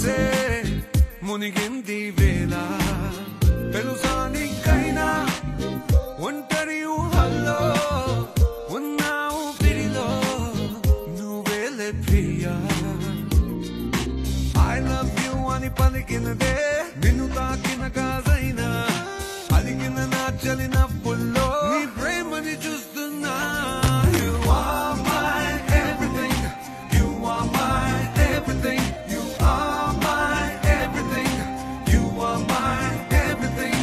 మనసే మునిగింది వేళ తెలుసానికైనా ఒంటరి ఊహల్లో ఉన్నావు పిరిలో నువ్వేలే ప్రియా I love you అని పలికినదే నిన్ను తాకిన గాజైనా అలిగిన నా చలిన పుల్లో నీ ప్రేమని చూస్తున్నా You are my everything You are my everything You are my everything You are my everything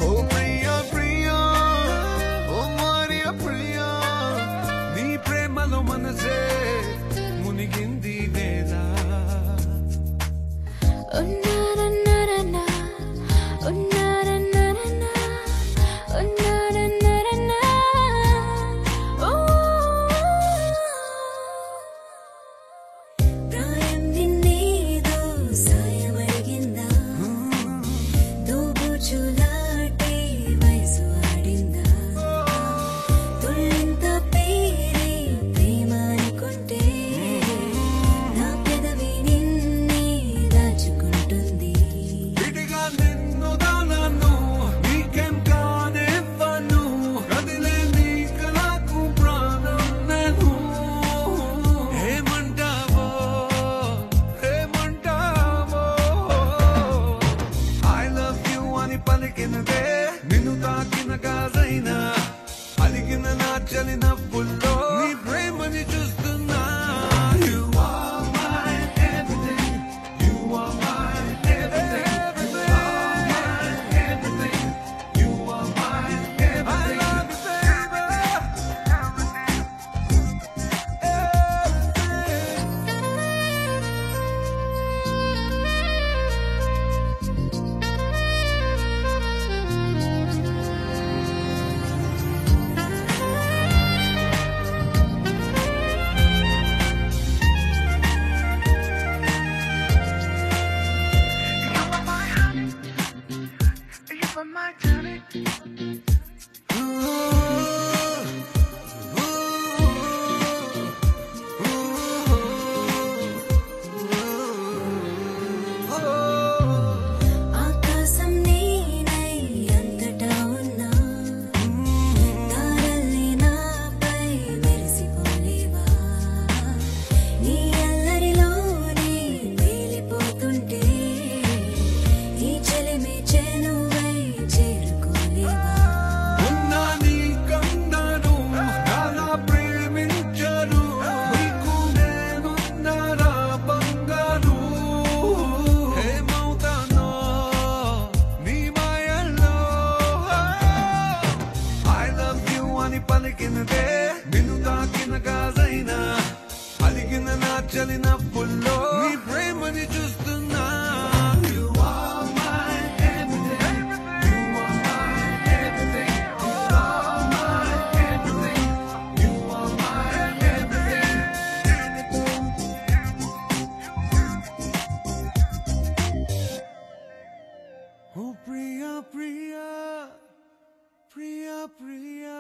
Oh Priya Priya Oh Maria Priya నీ ప్రేమలో మనసే మునిగింది వేళ పలికినదే నిన్ను తాకిన గాజైనా అలిగిన నా చలిన పుల్లో నీ ప్రేమని చూస్తున్నా You are my everything You are my everything You are my everything You are my everything I love you my darling. ఆకాశం నేనై అంతటా ఉన్నా తారల్ని నాపై మెరిసిపోలేవా నీ అల్లరిలోనే తేలిపోతుంటే ఈ చెలిమే చెనువై చేరుకోలేవా ఉన్నా నీ కందను నాలా ప్రేమించరు నీకు నేనున్నారా బంగారు ఏమవుతానో నీ మాయల్లో I love you అని పలికినదే నిన్ను తాకిన గాజైనా అలిగిన నా చలిన పుల్లో నీ ప్రేమని చూస్తున్నా You are my everything You are my everything You are my everything You are my everything Oh Priya Priya Priya Priya